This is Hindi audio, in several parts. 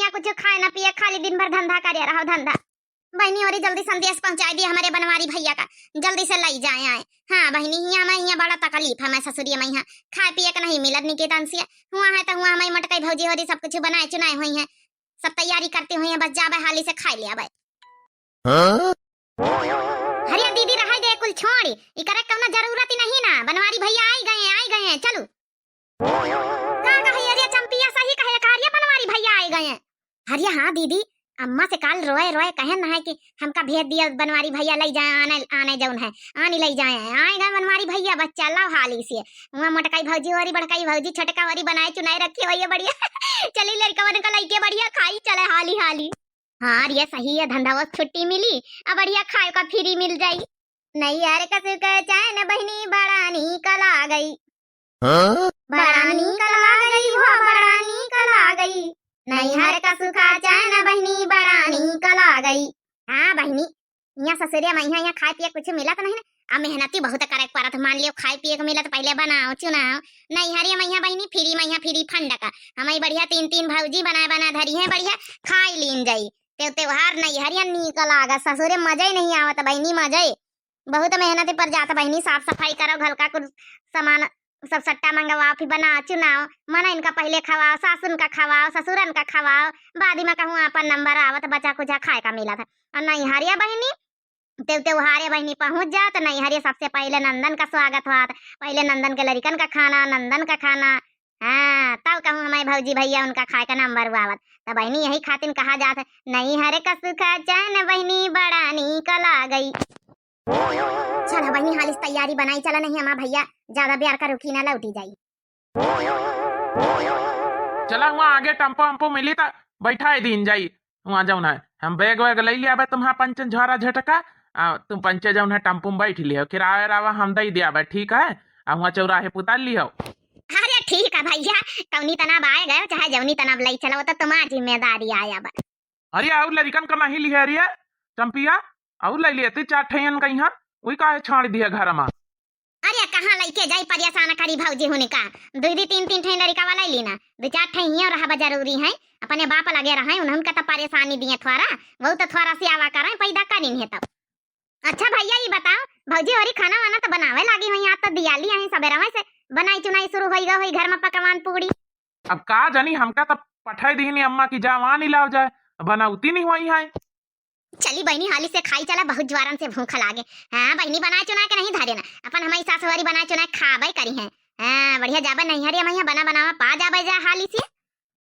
ना कुछ खाए ना पिए, खाली दिन भर धंधा करे रहो धंधा। बहनी और जल्दी संदेश पहुंचा दिए हमारे बनवारी भैया का, जल्दी से लाई जाए आए। हाँ बहनी यहाँ बड़ा तकलीफ है, मैं ससुरिया में यहाँ खाए पिए का नहीं मिलत निकेतन से हुआ है, तो हुआ हमारी मटकई भौजी हो सब कुछ बनाए चुनाए हुई है, सब तैयारी करते हुए हैं, बस जाबे हाली से खाई लिया भाई। हरिया दीदी रहा दे कुल छोड़ी, इकरे कौनो जरूरत ही नहीं ना, बनवारी भैया आई गए हैं चलो। का कहे हरिया चंपिया सही कहे कार्य बनवारी भैया आई गए हैं। हरिया हाँ दीदी, अम्मा से काल रोए रोए कहे ना है कि हमका भेज दिया बनवारी भैया ले जाए, आने आने जौन है आने ले जाए आए गए बनवारी भैया, बच्चा लाओ हाली से। वहां मोटकाई भौजी और बड़काई भौजी छोटका वाली बनाए चुनाए रखी हुई है बढ़िया चली लड़का का लइके बढ़िया खाई चले हाली हाली। हाँ ये सही है, धंधा वो छुट्टी मिली अब बढ़िया खाए का फ्री मिल जाई। नहीं यार कसु के चैन बहनी बड़ा निकल आ गई, बड़ा निकल आ गई हो, बड़ा निकल आ गई। नहीं हर कसु का चैन बहनी बड़ा निकल आ गई। हाँ बहनी यहाँ ससुरिया में यहाँ खाए पिए कुछ मिला तो नहीं ना, अब मेहनती बहुत करे पड़त, मान लियो खाए पिए को मिला तो पहले बनाओ चुनाओ। नहीं हरिया मैया बहनी फ्री फंड का हमारी बढ़िया तीन तीन भौजी बना धरी है, बढ़िया खाई लीन जाई। त्योहार नहीं हरिया निकल आगा, ससुरे मजा ही नहीं आवत बहनी, मजा ही बहुत मेहनत पर जाता बहनी, साफ सफाई करो घर का कुछ सामान सब सट्टा मंगवाओ, फिर बनाओ चुनाओ, मना इनका पहले खवाओ, सासुन का खवाओ, ससुरन का खवाओ, बाद में कहूँ अपन नंबर आवत बचा कुछ खाए का मिला था। और नहीं हरिया बहनी त्योहारे बहनी पहुंच जात, नहीं हरिया सबसे पहले नंदन का स्वागत हुआ, पहले नंदन के लड़कन का खाना, नंदन का खाना। हाँ तब कहूँ हमारे भौजी भैया उनका खाए का नंबर हुआ तो बहनी यही खातिर कहा जाता नहीं हरे कसु का चैन बहनी बड़ा निकल आ गई। चलो बहनी हाल इस तैयारी बनाई चला, नहीं हमारा भैया ज्यादा ब्यार का रुकी ना लौटी जाई। चला वहाँ आगे टम्पो वम्पो मिली तो बैठा दिन जाई, वहाँ जाऊन है हम बैग वैग ले लिया तुम्हारा पंचन झोरा झटका, तुम पंचे जाऊन है टम्पो में बैठ लियो, किराया रावा हम दे दिया ठीक है, वहाँ चौराहे पुताल लियो। अरे ठीक है भैया, कौनी तनाब आए गए चाहे जौनी तनाब लई चलो तो तुम्हारी जिम्मेदारी आया बा। अरे और लड़कन का नहीं लिया अरे चंपिया और ले लिए चार ठैन का यहाँ वही काहे छाड़ दिया घर में। अरे कहाँ लेके जाई परेशान करी भौजी होने का, दो तीन तीन ठैन लड़का वाला लेना, दो चार ठैन ही रहा जरूरी है, अपने बाप लगे रहे उनका तो परेशानी दिए थोड़ा वो तो थोड़ा सी आवा करे पैदा करी है तब। अच्छा भैया ये बताओ भौजी और खाना वाना तो बनावे लागी हुई, यहाँ तो दियाली है सवेरा से बनाई चुनाई शुरू हो गई घर में पकवान पूड़ी। अब का जानी हमका तो पठाई दी अम्मा की जवान ही लाओ जाए, बनाउती नहीं हुई है। चली बहनी हाली से खाई चला, बहुत ज्वारन से भूख लागे। हाँ बहनी बनाए चुना के नहीं धरे ना, अपन हमारी सासुवारी बनाए चुना खावे करी है। हाँ बढ़िया जाबे नहीं हरिया मैया बनावा पा जाबे जा हाली से।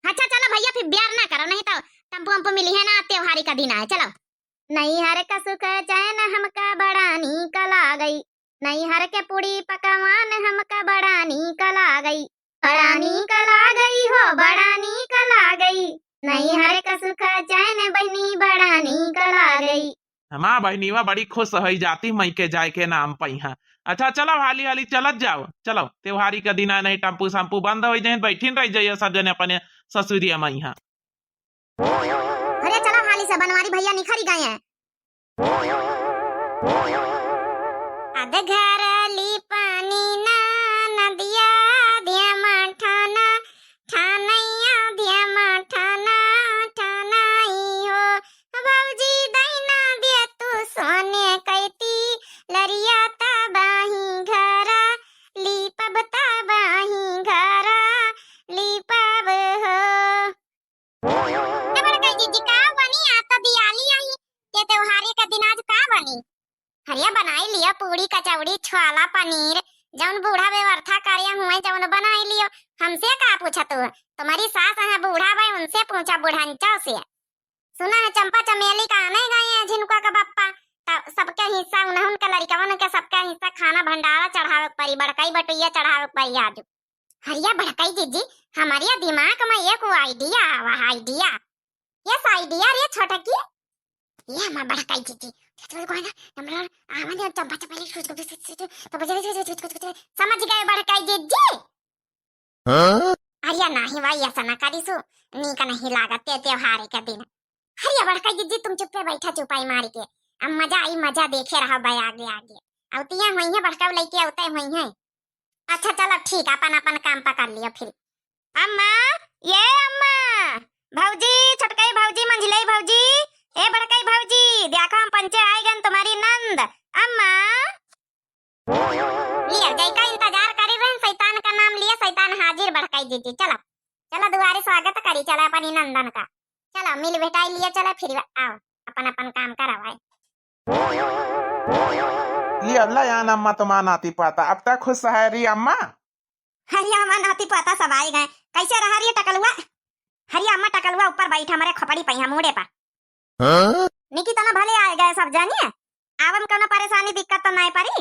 अच्छा चलो भैया फिर ब्यार ना करो, नहीं तो टम्पू वम्पू मिली है ना, त्योहारी का दिन आए चलो। नहीं हर कसु के चैन हमका बड़ा निकल आ गई, नहीं हर के पूड़ी पकवान हमका बड़ा निकल आ गई, बड़ा निकल आ गई हो, बड़ा निकल आ गई। नहीं हर कसु का चैन बहनी बड़ा निकल आ गई। हमारा बहनीवा बड़ी खुश हो जाती मई के जाए के नाम पहिया। अच्छा चलो हाली हाली चलत जाओ, चलो त्योहारी का दिन नहीं टम्पू सम्पू बंद हो जाए, बैठी रह जाइए सब जने अपने ससुरिया मैया। अरे चलो हाली से बनवारी भैया निखरी गए हैं। आधे घर ली पानी ना नदिया दिया मठाना ठानैया दिया मठाना ठानाई हो, भौजी दैना दिया तू सोने कैती लरिया ताबाही घरा लीपब ताबाही घरा लीपब हो। बड़ा जीजी का बनी आता दियाली आई ये त्योहारी का दिन आज का बनी। हरिया बनाई लिया पूड़ी कचौड़ी छोला पनीर, जौन बूढ़ा व्यवस्था कार्य हुए जौन बनाई लियो, हमसे का पूछा तू, तुम्हारी सास है बूढ़ा भाई उनसे पूछा बुढ़ांचा से। सुना है चंपा चमेली का आने गए हैं झिनुका का बप्पा, सबके हिस्सा उनका लड़कवन के सबका हिस्सा खाना भंडारा चढ़ावे परी, बड़काई बटुइया चढ़ावे परी आज। हरिया बड़काई जीजी हमारे दिमाग में एक आइडिया आवा, आइडिया यस आइडिया रे छोटा की ये हमारा बड़काई जीजी तो कोई ना नंबर आमने चंपा चमेली तो बजे समझ गए बड़काई जीजी। हरिया नहीं भाई ऐसा ना करिसु, नी का नहीं लागत त्योहार के दिन। हरिया बड़काई जीजी तुम चुप पे बैठा चुपाई मार के, अब मजा आई मजा देखे रहा भाई आगे आगे औतिया हुई है बड़का लेके औते हुई है। अच्छा चलो ठीक अपन अपन काम पकड़ लियो फिर। अम्मा ये अम्मा भौजी, छोटकाई भौजी, मंझिलाई भौजी, ए बड़काई भौजी, देखो हम पंचे आई गन तुम्हारी नंद अम्मा। लिया जाई का इंतजार करी रहन, शैतान का नाम लिया, शैतान हाजिर बड़काई जीजी। चलो चलो दुआरे स्वागत करी, चला अपनी नंदन का, चलो मिल बेटाई लिए, चला फिर आओ अपन अपन काम करावाए। ये अल्लाह यान अम्मा तुम्हारा नाती पाता अब तक खुश है री अम्मा। हरिया अम्मा नाती पाता सब आई गए, कैसे रहा रे टकलुआ? हरिया अम्मा टकलुआ ऊपर बैठा हमारे खपड़ी पहिया मुड़े पर। निकी तना भले आए गए सब जानिए, आवम कोनो परेशानी दिक्कत तो नहीं परी।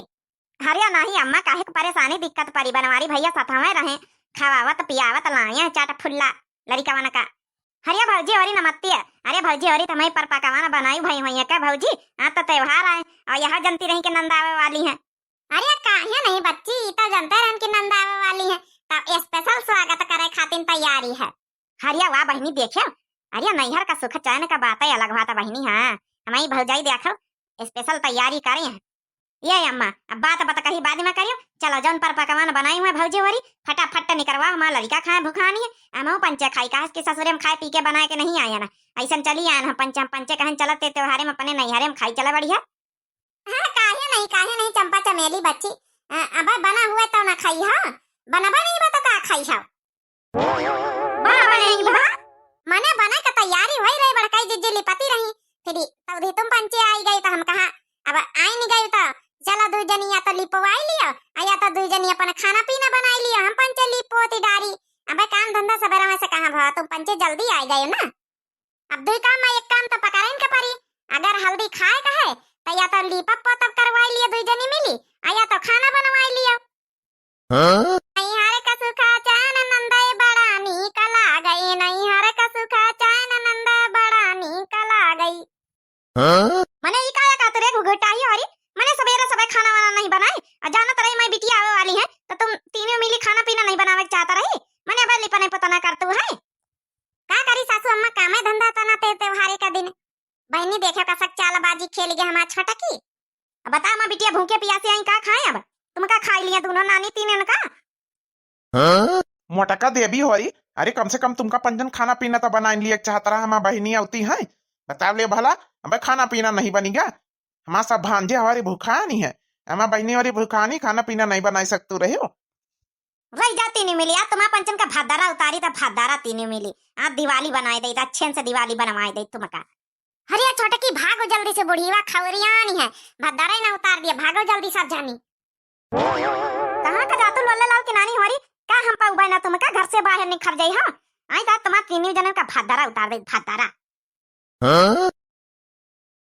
हरिया नहीं अम्मा, काहे को परेशानी दिक्कत परी, बनवारी भैया साथावे रहे, खवावत पियावत लाया चाट फुल्ला लड़का का। हरिया भौजी और नमत्ती है, अरे भौजी और तुम्हें पर पकवाना बनाई भाई भैया का भौजी, आज तो त्योहार आए और यहाँ जनती रही के नंद आवे वाली है। अरे काहे नहीं बच्ची, तो जनता रहन की नंद आवे वाली है, तब स्पेशल स्वागत करे खातिर तैयारी है। हरिया वाह बहनी देखो, अरे नैहर का सुख चैन का बात है अलग बात बहनी। हाँ हमारी भौजाई देखो स्पेशल तैयारी करे हैं। ये अम्मा अब बात कही बाद में करियो, चलो जौन पर पकवान बनाई हुए भौजी वरी फटाफट निकलवा, हमारा लड़का खाए भूखानी है, हम पंचे खाई कहा कि ससुरे में खाए पी के बनाए के नहीं आया ना, ऐसा चली आए ना पंचे पंचे कहन चलते त्योहारे में अपने नैहरे में खाई चला बढ़िया। हाँ काहे नहीं चंपा चमेली बच्ची, अब बना हुआ तो ना खाई, हाँ बनबा नहीं बा तो का खाई छाओ, बनबा नहीं बा मने बना का तैयारी होई रही, बड़काई जिज्जी लिपती रही, फिर तब तुम पंचे आई गई तो हम कहा अब आई नहीं गई तो चलो दू जनी या तो लिपवाई लियो या तो दू जनी अपन खाना पीना बनाई लियो, हम पंचे लिपोती डारी। अबे काम धंधा सबेरा में से कहां भवा, तुम पंचे जल्दी आ गए ना, अब दो काम में एक काम तो पकड़ाइन के परी, अगर हल्दी खाए का है तो या तो लिपप पोतप करवाई लियो दू जनी मिली, या तो खाना बनवाई लियो। नैहर का सुखा चैन नंदे बड़ा नीक लागई, नैहर का सुखा चैन नंदे बड़ा नीक लागई। मने ई काया का तोरे घुघटाई और मने सवेरे सबे खाना वाना नहीं बनाई, और जाना तरही मैं बिटिया आवे वाली है तो तुम तीनों मिली खाना पीना नहीं बनावे के चाहता रही, मने अब लिपने पता ना करतू है का करी सासू अम्मा, कामे धंधा तो ना त्योहारे का दिन। बहनी देखे का सक चालबाजी खेल गया हमारा छोटा की, अब बता मैं बिटिया भूखे प्यासे आई का खाए, अब तुम का खाई लिया दोनों नानी तीनों का। मोटका देवी हो रही, अरे कम से कम तुमका पंजन खाना पीना तो बना लिए चाहता रहा, हमारा बहनी आती है बता ले भला, अब खाना पीना नहीं बनेगा, हमारा सब भांजे हमारी भूखा नहीं है, हमारा बहनी वाली भूखा नहीं, खाना पीना नहीं बना सकते रहे हो। रही जाती नहीं मिली, आज तुम्हारा पंचन का भादारा उतारी तो भादारा तीनों मिली, आज दिवाली बनाई दे, अच्छे से दिवाली बनवाई दे तुमका। हरिया छोटे की भागो जल्दी से, बुढ़ीवा खवरियानी है, भादारा ही ना उतार दिया, भागो जल्दी सब जानी। कहाँ का जातू लोले लाल की नानी होरी, का हम पाऊ ना तुमका घर से बाहर निखर जाई, हाँ आई ता तुम्हारा तीनों जनों का भादारा उतार दे, भादारा।